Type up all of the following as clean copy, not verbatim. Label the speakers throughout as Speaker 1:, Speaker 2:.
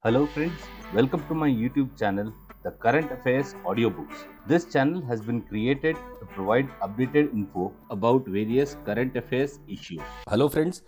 Speaker 1: Hello friends, welcome to my YouTube channel, The Current Affairs Audiobooks. This channel has been created to provide updated info about various current affairs issues.
Speaker 2: Hello friends,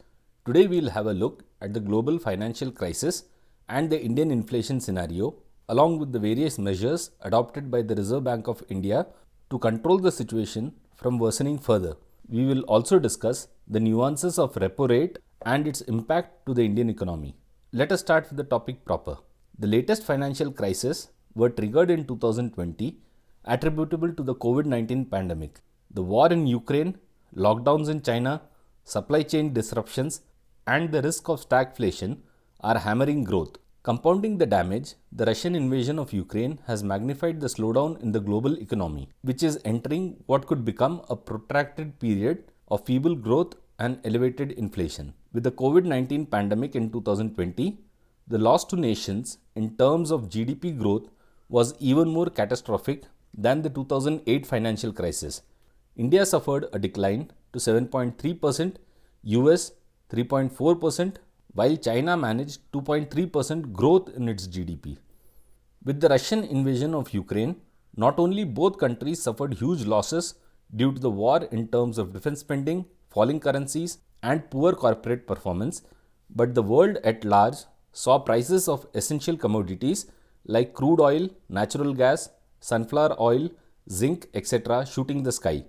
Speaker 2: today we'll have a look at the global financial crisis and the Indian inflation scenario along with the various measures adopted by the Reserve Bank of India to control the situation from worsening further. We will also discuss the nuances of repo rate and its impact to the Indian economy. Let us start with the topic proper. The latest financial crisis were triggered in 2020 attributable to the COVID-19 pandemic. The war in Ukraine, lockdowns in China, supply chain disruptions, and the risk of stagflation are hammering growth. Compounding the damage, the Russian invasion of Ukraine has magnified the slowdown in the global economy, which is entering what could become a protracted period of feeble growth and elevated inflation. With the COVID-19 pandemic in 2020, the loss to nations in terms of GDP growth was even more catastrophic than the 2008 financial crisis. India suffered a decline to 7.3%, US 3.4%, while China managed 2.3% growth in its GDP. With the Russian invasion of Ukraine, not only both countries suffered huge losses due to the war in terms of defense spending, falling currencies, and poor corporate performance, but the world at large saw prices of essential commodities like crude oil, natural gas, sunflower oil, zinc, etc. shooting the sky.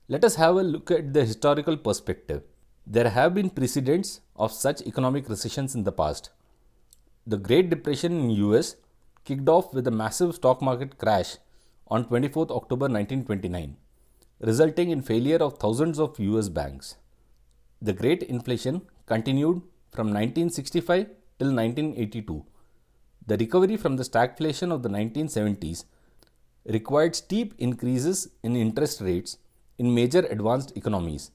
Speaker 2: Let us have a look at the historical perspective. There have been precedents of such economic recessions in the past. The Great Depression in US kicked off with a massive stock market crash on 24th October 1929, resulting in failure of thousands of US banks. The Great Inflation continued from 1965 till 1982. The recovery from the stagflation of the 1970s required steep increases in interest rates in major advanced economies,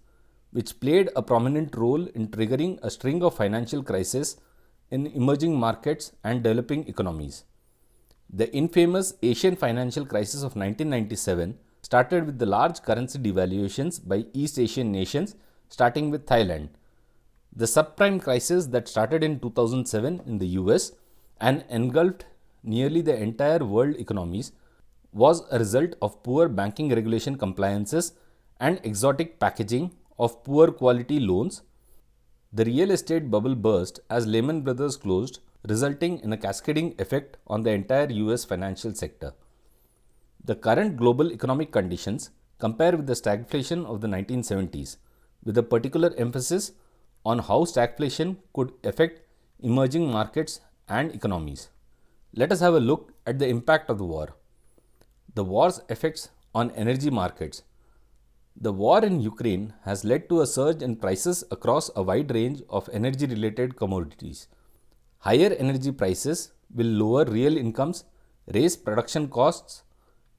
Speaker 2: which played a prominent role in triggering a string of financial crises in emerging markets and developing economies. The infamous Asian financial crisis of 1997 started with the large currency devaluations by East Asian nations, starting with Thailand. The subprime crisis that started in 2007 in the US and engulfed nearly the entire world economies was a result of poor banking regulation compliances and exotic packaging of poor quality loans. The real estate bubble burst as Lehman Brothers closed, resulting in a cascading effect on the entire US financial sector. The current global economic conditions compare with the stagflation of the 1970s, with a particular emphasis on how stagflation could affect emerging markets and economies. Let us have a look at the impact of the war. The war's effects on energy markets. The war in Ukraine has led to a surge in prices across a wide range of energy-related commodities. Higher energy prices will lower real incomes, raise production costs,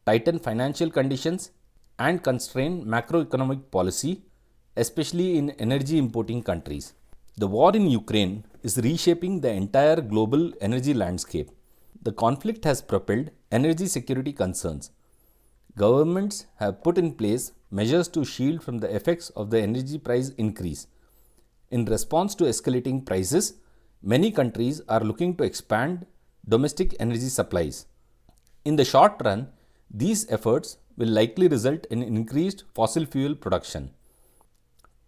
Speaker 2: tighten financial conditions, and constrain macroeconomic policy, especially in energy importing countries. The war in Ukraine is reshaping the entire global energy landscape. The conflict has propelled energy security concerns. Governments have put in place measures to shield from the effects of the energy price increase. In response to escalating prices, many countries are looking to expand domestic energy supplies. In the short run, these efforts will likely result in increased fossil fuel production.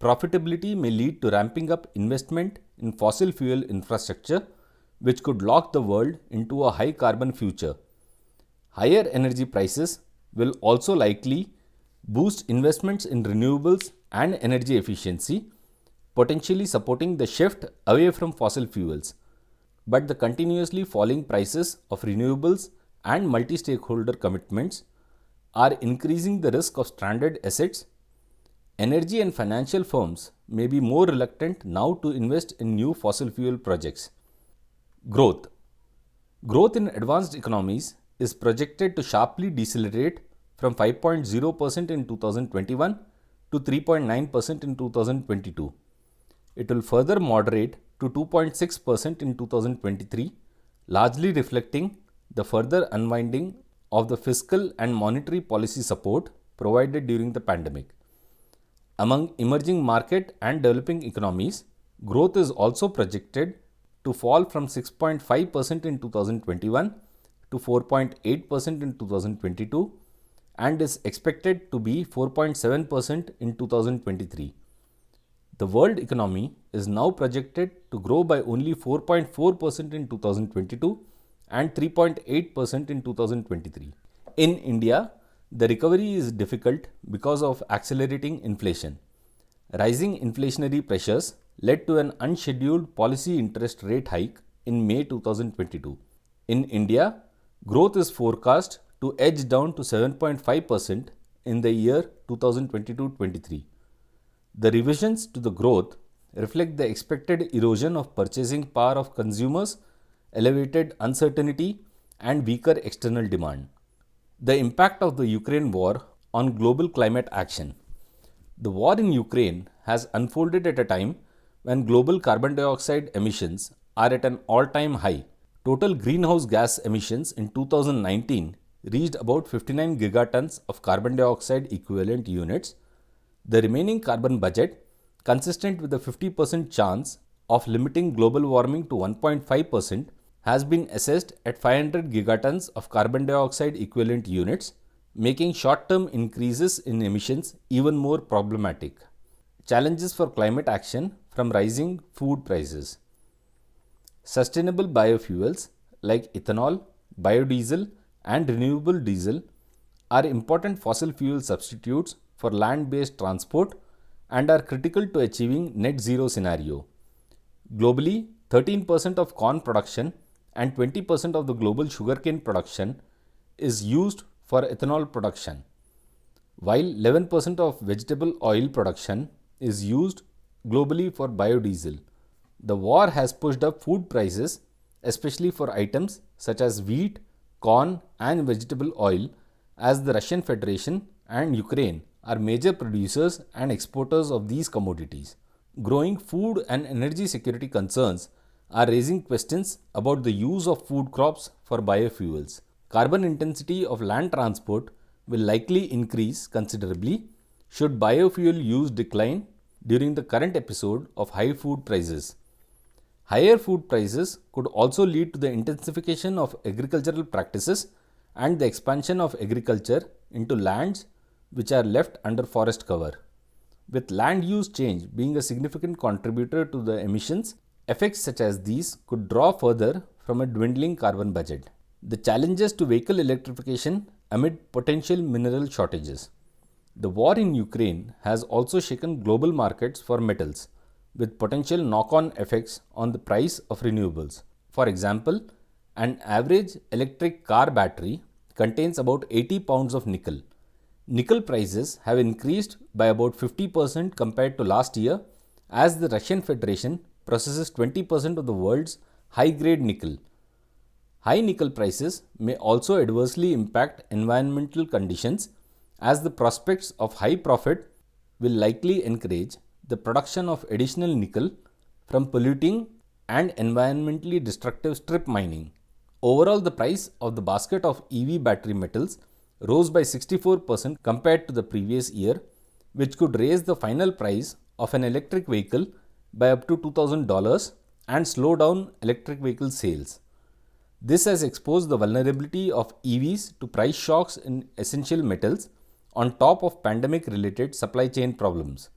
Speaker 2: Profitability may lead to ramping up investment in fossil fuel infrastructure, which could lock the world into a high carbon future. Higher energy prices will also likely boost investments in renewables and energy efficiency, potentially supporting the shift away from fossil fuels. But the continuously falling prices of renewables and multi-stakeholder commitments are increasing the risk of stranded assets. Energy and financial firms may be more reluctant now to invest in new fossil fuel projects. Growth. Growth in advanced economies is projected to sharply decelerate from 5.0% in 2021 to 3.9% in 2022. It will further moderate to 2.6% in 2023, largely reflecting the further unwinding of the fiscal and monetary policy support provided during the pandemic. Among emerging market and developing economies, growth is also projected to fall from 6.5% in 2021 to 4.8% in 2022 and is expected to be 4.7% in 2023. The world economy is now projected to grow by only 4.4% in 2022 and 3.8% in 2023. In India, the recovery is difficult because of accelerating inflation. Rising inflationary pressures led to an unscheduled policy interest rate hike in May 2022. In India, growth is forecast to edge down to 7.5% in the year 2022-23. The revisions to the growth reflect the expected erosion of purchasing power of consumers, elevated uncertainty, and weaker external demand. The impact of the Ukraine war on global climate action. The war in Ukraine has unfolded at a time when global carbon dioxide emissions are at an all-time high. Total greenhouse gas emissions in 2019 reached about 59 gigatons of carbon dioxide equivalent units. The remaining carbon budget, consistent with a 50% chance of limiting global warming to 1.5%, has been assessed at 500 gigatons of carbon dioxide equivalent units, making short-term increases in emissions even more problematic. Challenges for climate action from rising food prices. Sustainable biofuels like ethanol, biodiesel, and renewable diesel are important fossil fuel substitutes for land-based transport and are critical to achieving net zero scenario. Globally, 13% of corn production and 20% of the global sugarcane production is used for ethanol production, while 11% of vegetable oil production is used globally for biodiesel. The war has pushed up food prices, especially for items such as wheat, corn, and vegetable oil, as the Russian Federation and Ukraine are major producers and exporters of these commodities. Growing food and energy security concerns are raising questions about the use of food crops for biofuels. Carbon intensity of land transport will likely increase considerably should biofuel use decline during the current episode of high food prices. Higher food prices could also lead to the intensification of agricultural practices and the expansion of agriculture into lands which are left under forest cover. With land use change being a significant contributor to the emissions, effects such as these could draw further from a dwindling carbon budget. The challenges to vehicle electrification amid potential mineral shortages. The war in Ukraine has also shaken global markets for metals, with potential knock-on effects on the price of renewables. For example, an average electric car battery contains about 80 pounds of nickel. Nickel prices have increased by about 50% compared to last year, as the Russian Federation processes 20% of the world's high-grade nickel. High nickel prices may also adversely impact environmental conditions, as the prospects of high profit will likely encourage the production of additional nickel from polluting and environmentally destructive strip mining. Overall, the price of the basket of EV battery metals rose by 64% compared to the previous year, which could raise the final price of an electric vehicle by up to $2,000 and slow down electric vehicle sales. This has exposed the vulnerability of EVs to price shocks in essential metals on top of pandemic-related supply chain problems.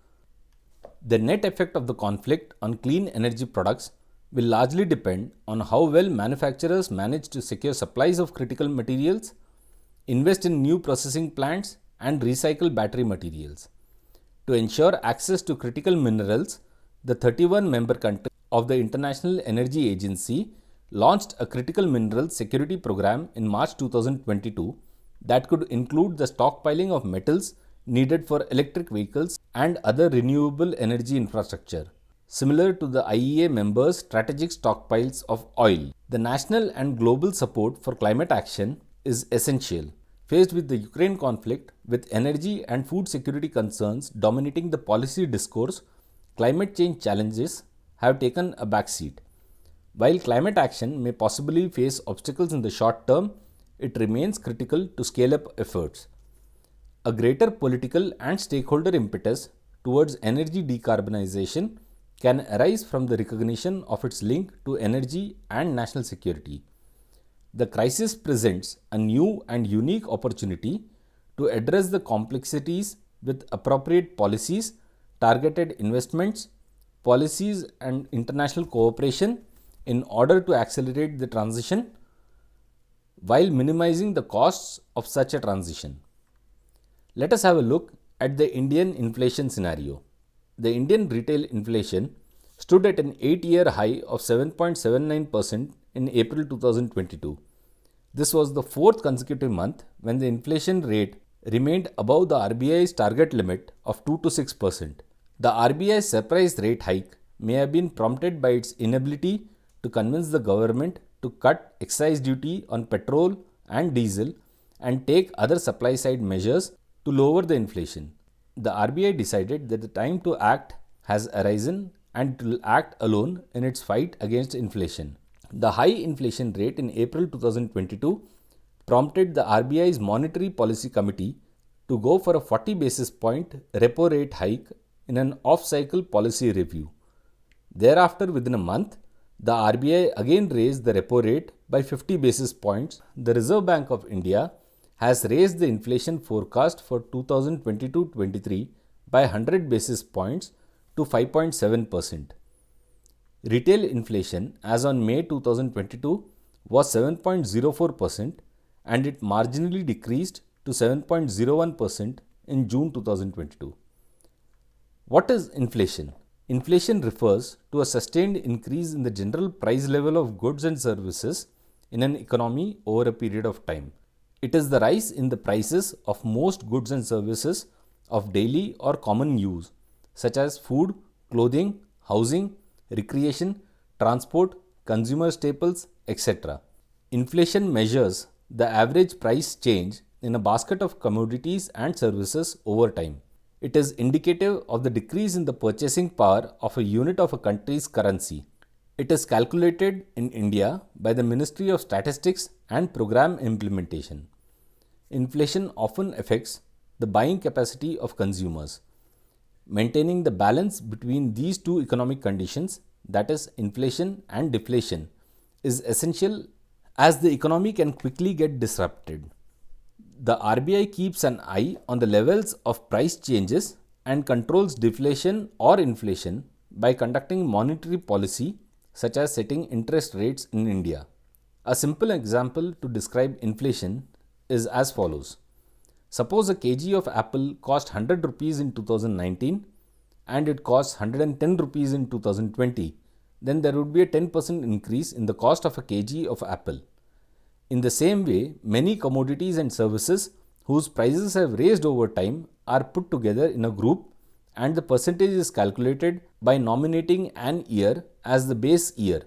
Speaker 2: The net effect of the conflict on clean energy products will largely depend on how well manufacturers manage to secure supplies of critical materials, invest in new processing plants, and recycle battery materials. To ensure access to critical minerals, the 31 member countries of the International Energy Agency launched a critical minerals security program in March 2022 that could include the stockpiling of metals needed for electric vehicles and other renewable energy infrastructure. Similar to the IEA members' strategic stockpiles of oil, the national and global support for climate action is essential. Faced with the Ukraine conflict, with energy and food security concerns dominating the policy discourse, climate change challenges have taken a backseat. While climate action may possibly face obstacles in the short term, it remains critical to scale up efforts. A greater political and stakeholder impetus towards energy decarbonization can arise from the recognition of its link to energy and national security. The crisis presents a new and unique opportunity to address the complexities with appropriate policies, targeted investments, policies, and international cooperation in order to accelerate the transition while minimizing the costs of such a transition. Let us have a look at the Indian inflation scenario. The Indian retail inflation stood at an 8-year high of 7.79% in April 2022. This was the fourth consecutive month when the inflation rate remained above the RBI's target limit of 2 to 6%. The RBI's surprise rate hike may have been prompted by its inability to convince the government to cut excise duty on petrol and diesel and take other supply side measures to lower the inflation. The RBI decided that the time to act has arisen and it will act alone in its fight against inflation. The high inflation rate in April 2022 prompted the RBI's Monetary Policy Committee to go for a 40 basis point repo rate hike in an off-cycle policy review. Thereafter, within a month, the RBI again raised the repo rate by 50 basis points. The Reserve Bank of India has raised the inflation forecast for 2022-23 by 100 basis points to 5.7%. Retail inflation as on May 2022 was 7.04% and it marginally decreased to 7.01% in June 2022. What is inflation? Inflation refers to a sustained increase in the general price level of goods and services in an economy over a period of time. It is the rise in the prices of most goods and services of daily or common use, such as food, clothing, housing, recreation, transport, consumer staples, etc. Inflation measures the average price change in a basket of commodities and services over time. It is indicative of the decrease in the purchasing power of a unit of a country's currency. It is calculated in India by the Ministry of Statistics and Program Implementation. Inflation often affects the buying capacity of consumers. Maintaining the balance between these two economic conditions, that is, inflation and deflation, is essential as the economy can quickly get disrupted. The RBI keeps an eye on the levels of price changes and controls deflation or inflation by conducting monetary policy, such as setting interest rates in India. A simple example to describe inflation is as follows. Suppose a kg of apple cost 100 rupees in 2019 and it costs 110 rupees in 2020, then there would be a 10% increase in the cost of a kg of apple. In the same way, many commodities and services whose prices have raised over time are put together in a group and the percentage is calculated by nominating an year as the base year.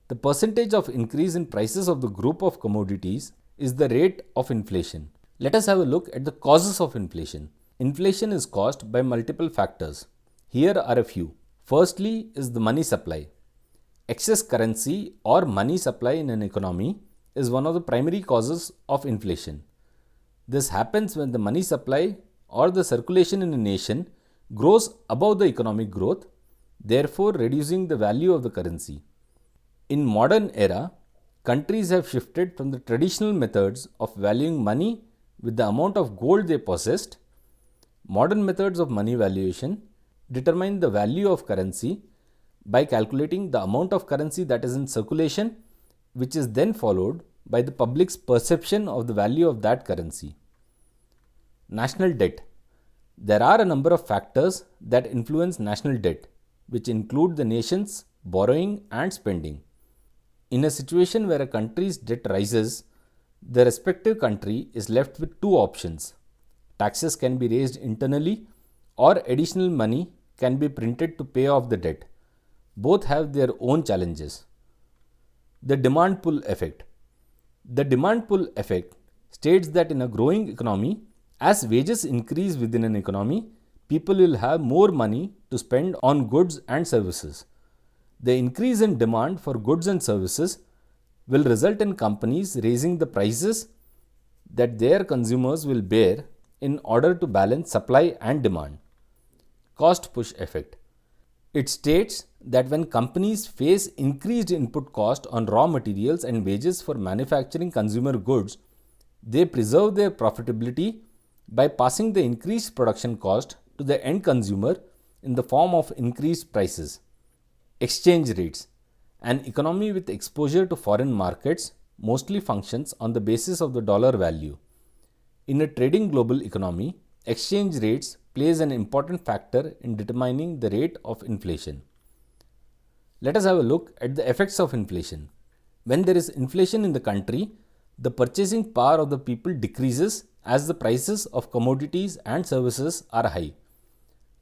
Speaker 2: The percentage of increase in prices of the group of commodities is the rate of inflation. Let us have a look at the causes of inflation. Inflation is caused by multiple factors. Here are a few. Firstly is the money supply. Excess currency or money supply in an economy is one of the primary causes of inflation. This happens when the money supply or the circulation in a nation grows above the economic growth, therefore reducing the value of the currency. In modern era, countries have shifted from the traditional methods of valuing money with the amount of gold they possessed. Modern methods of money valuation determine the value of currency by calculating the amount of currency that is in circulation, which is then followed by the public's perception of the value of that currency. National debt. There are a number of factors that influence national debt, which include the nation's borrowing and spending. In a situation where a country's debt rises, the respective country is left with two options. Taxes can be raised internally or additional money can be printed to pay off the debt. Both have their own challenges. The demand pull effect. The demand pull effect states that in a growing economy, as wages increase within an economy, people will have more money to spend on goods and services. The increase in demand for goods and services will result in companies raising the prices that their consumers will bear in order to balance supply and demand. Cost push effect. It states that when companies face increased input cost on raw materials and wages for manufacturing consumer goods, they preserve their profitability by passing the increased production cost to the end consumer in the form of increased prices. Exchange rates. An economy with exposure to foreign markets mostly functions on the basis of the dollar value. In a trading global economy, exchange rates plays an important factor in determining the rate of inflation. Let us have a look at the effects of inflation. When there is inflation in the country, the purchasing power of the people decreases as the prices of commodities and services are high.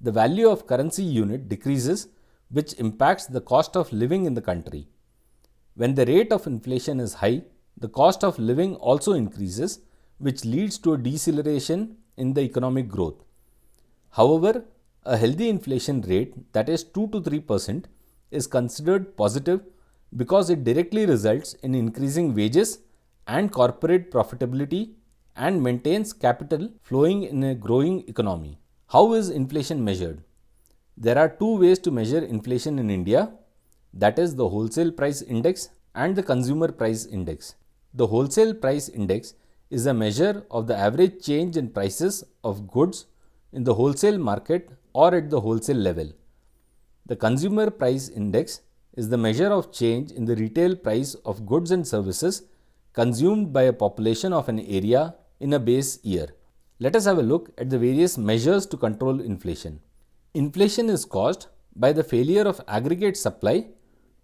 Speaker 2: The value of currency unit decreases, which impacts the cost of living in the country. When the rate of inflation is high, the cost of living also increases, which leads to a deceleration in the economic growth. However, a healthy inflation rate, that is 2 to 3%, is considered positive because it directly results in increasing wages and corporate profitability and maintains capital flowing in a growing economy. How is inflation measured? There are two ways to measure inflation in India, that is the wholesale price index and the consumer price index. The wholesale price index is a measure of the average change in prices of goods in the wholesale market or at the wholesale level. The consumer price index is the measure of change in the retail price of goods and services consumed by a population of an area in a base year. Let us have a look at the various measures to control inflation. Inflation is caused by the failure of aggregate supply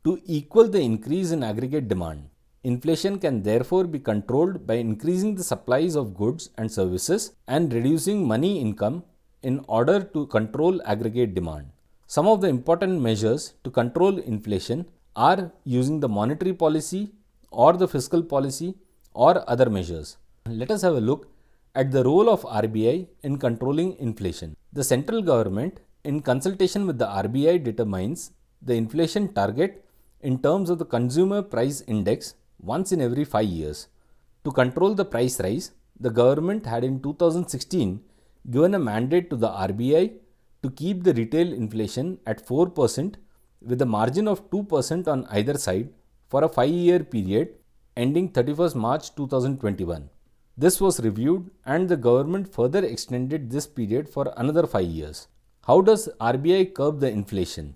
Speaker 2: to equal the increase in aggregate demand. Inflation can therefore be controlled by increasing the supplies of goods and services and reducing money income in order to control aggregate demand. Some of the important measures to control inflation are using the monetary policy or the fiscal policy or other measures. Let us have a look at the role of RBI in controlling inflation. The central government, in consultation with the RBI, determines the inflation target in terms of the consumer price index once in every 5 years. To control the price rise, the government had in 2016 given a mandate to the RBI to keep the retail inflation at 4% with a margin of 2% on either side for a 5-year period ending 31st March 2021. This was reviewed and the government further extended this period for another 5 years. How does RBI curb the inflation?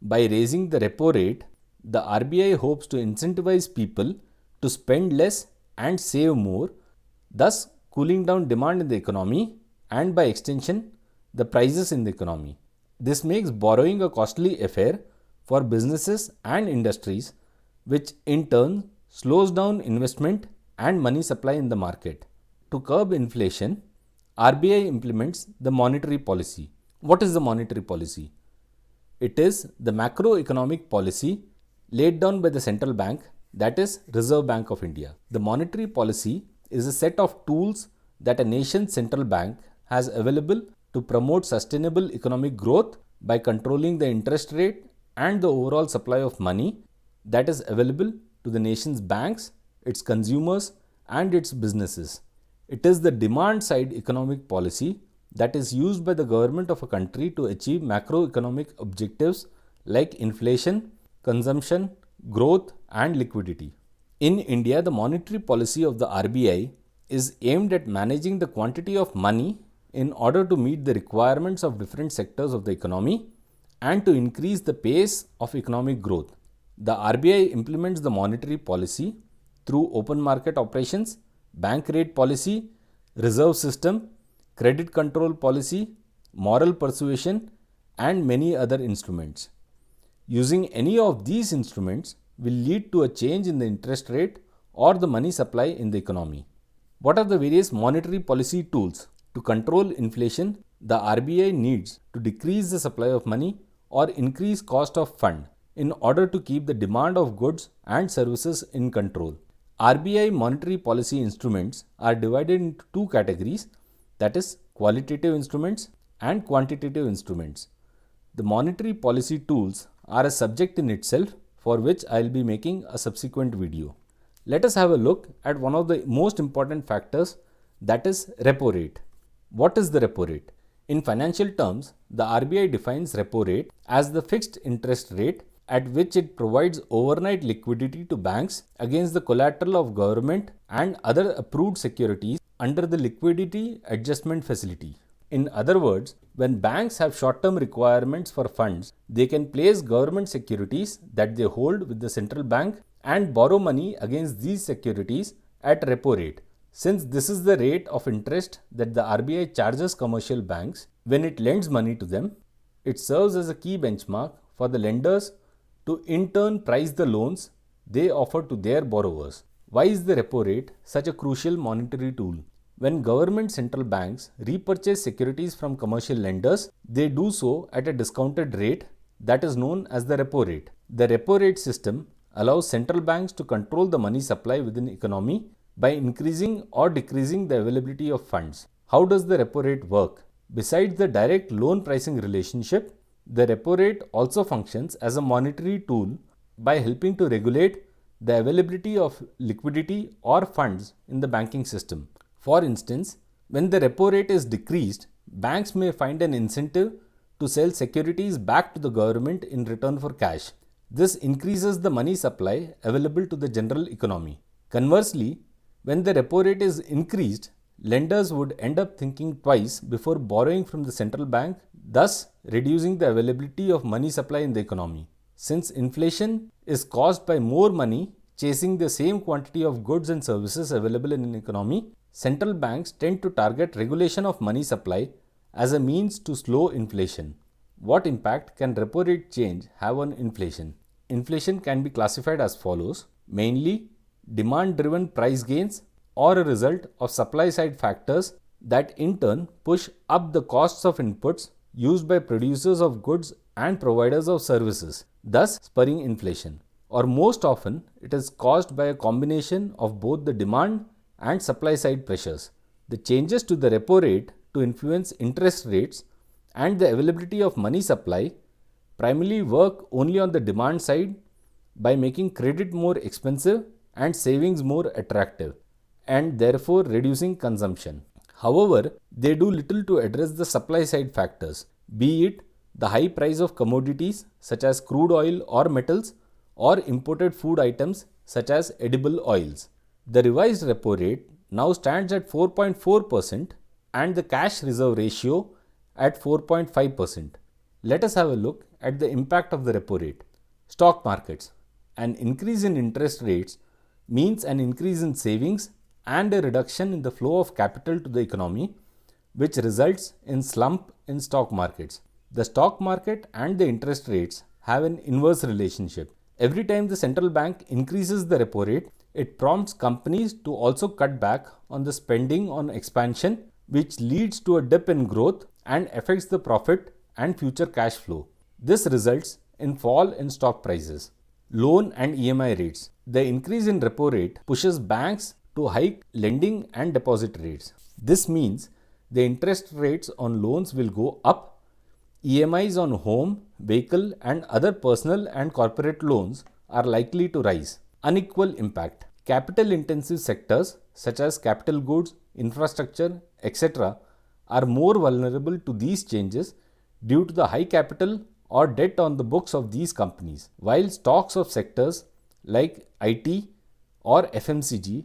Speaker 2: By raising the repo rate, the RBI hopes to incentivize people to spend less and save more, thus cooling down demand in the economy and by extension, the prices in the economy. This makes borrowing a costly affair for businesses and industries, which in turn slows down investment and money supply in the market. To curb inflation, RBI implements the monetary policy. What is the monetary policy? It is the macroeconomic policy laid down by the central bank, that is Reserve Bank of India. The monetary policy is a set of tools that a nation's central bank has available to promote sustainable economic growth by controlling the interest rate and the overall supply of money that is available to the nation's banks, its consumers, and its businesses. It is the demand side economic policy that is used by the government of a country to achieve macroeconomic objectives like inflation, consumption, growth, and liquidity. In India, the monetary policy of the RBI is aimed at managing the quantity of money in order to meet the requirements of different sectors of the economy and to increase the pace of economic growth. The RBI implements the monetary policy through open market operations, bank rate policy, reserve system, credit control policy, moral persuasion, and many other instruments. Using any of these instruments will lead to a change in the interest rate or the money supply in the economy. What are the various monetary policy tools? To control inflation, the RBI needs to decrease the supply of money or increase cost of fund in order to keep the demand of goods and services in control. RBI monetary policy instruments are divided into two categories, that is qualitative instruments and quantitative instruments. The monetary policy tools are a subject in itself for which I will be making a subsequent video. Let us have a look at one of the most important factors, that is repo rate. What is the repo rate? In financial terms, the RBI defines repo rate as the fixed interest rate at which it provides overnight liquidity to banks against the collateral of government and other approved securities under the liquidity adjustment facility. In other words, when banks have short-term requirements for funds, they can place government securities that they hold with the central bank and borrow money against these securities at repo rate. Since this is the rate of interest that the RBI charges commercial banks when it lends money to them, it serves as a key benchmark for the lenders to in turn price the loans they offer to their borrowers. Why is the repo rate such a crucial monetary tool? When government central banks repurchase securities from commercial lenders, they do so at a discounted rate that is known as the repo rate. The repo rate system allows central banks to control the money supply within the economy by increasing or decreasing the availability of funds. How does the repo rate work? Besides the direct loan pricing relationship, the repo rate also functions as a monetary tool by helping to regulate the availability of liquidity or funds in the banking system. For instance, when the repo rate is decreased, banks may find an incentive to sell securities back to the government in return for cash. This increases the money supply available to the general economy. Conversely, when the repo rate is increased, lenders would end up thinking twice before borrowing from the central bank, thus reducing the availability of money supply in the economy. Since inflation is caused by more money chasing the same quantity of goods and services available in an economy, central banks tend to target regulation of money supply as a means to slow inflation. What impact can repo rate change have on inflation? Inflation can be classified as follows: mainly demand-driven price gains or a result of supply-side factors that in turn push up the costs of inputs used by producers of goods and providers of services, thus spurring inflation. Or most often, it is caused by a combination of both the demand and supply-side pressures. The changes to the repo rate to influence interest rates and the availability of money supply primarily work only on the demand side by making credit more expensive and savings more attractive, and therefore reducing consumption. However, they do little to address the supply side factors, be it the high price of commodities such as crude oil or metals, or imported food items such as edible oils. The revised repo rate now stands at 4.4% and the cash reserve ratio at 4.5%. Let us have a look at the impact of the repo rate. Stock markets. An increase in interest rates means an increase in savings and a reduction in the flow of capital to the economy, which results in slump in stock markets. The stock market and the interest rates have an inverse relationship. Every time the central bank increases the repo rate, it prompts companies to also cut back on the spending on expansion, which leads to a dip in growth and affects the profit and future cash flow. This results in fall in stock prices. Loan and EMI rates. The increase in repo rate pushes banks to hike lending and deposit rates. This means the interest rates on loans will go up, EMIs on home, vehicle and other personal and corporate loans are likely to rise. Unequal impact. Capital intensive sectors such as capital goods, infrastructure, etc. are more vulnerable to these changes due to the high capital or debt on the books of these companies, while stocks of sectors like IT or FMCG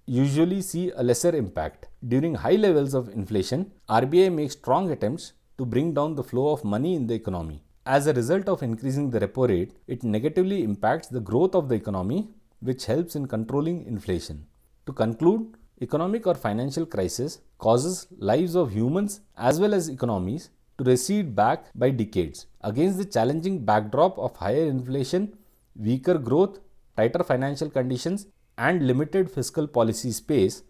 Speaker 2: usually see a lesser impact. During high levels of inflation, RBI makes strong attempts to bring down the flow of money in the economy. As a result of increasing the repo rate, it negatively impacts the growth of the economy, which helps in controlling inflation. To conclude, economic or financial crisis causes lives of humans as well as economies to recede back by decades. Against the challenging backdrop of higher inflation, weaker growth, tighter financial conditions, and limited fiscal policy space,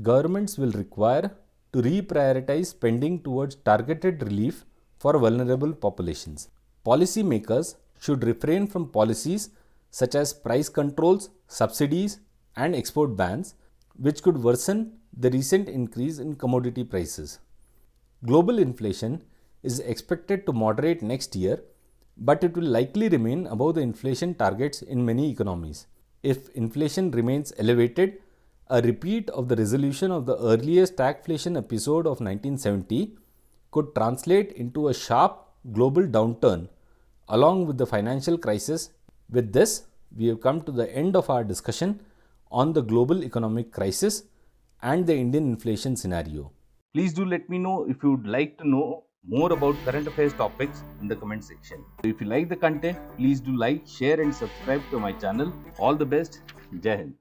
Speaker 2: governments will require to reprioritize spending towards targeted relief for vulnerable populations. Policymakers should refrain from policies such as price controls, subsidies, and export bans, which could worsen the recent increase in commodity prices. Global inflation is expected to moderate next year, but it will likely remain above the inflation targets in many economies. If inflation remains elevated, a repeat of the resolution of the earlier stagflation episode of 1970 could translate into a sharp global downturn along with the financial crisis. With this, we have come to the end of our discussion on the global economic crisis and the Indian inflation scenario.
Speaker 1: Please do let me know if you would like to know more about current affairs topics in the comment section. If you like the content, please do like, share and subscribe to my channel. All the best. Jai Hind.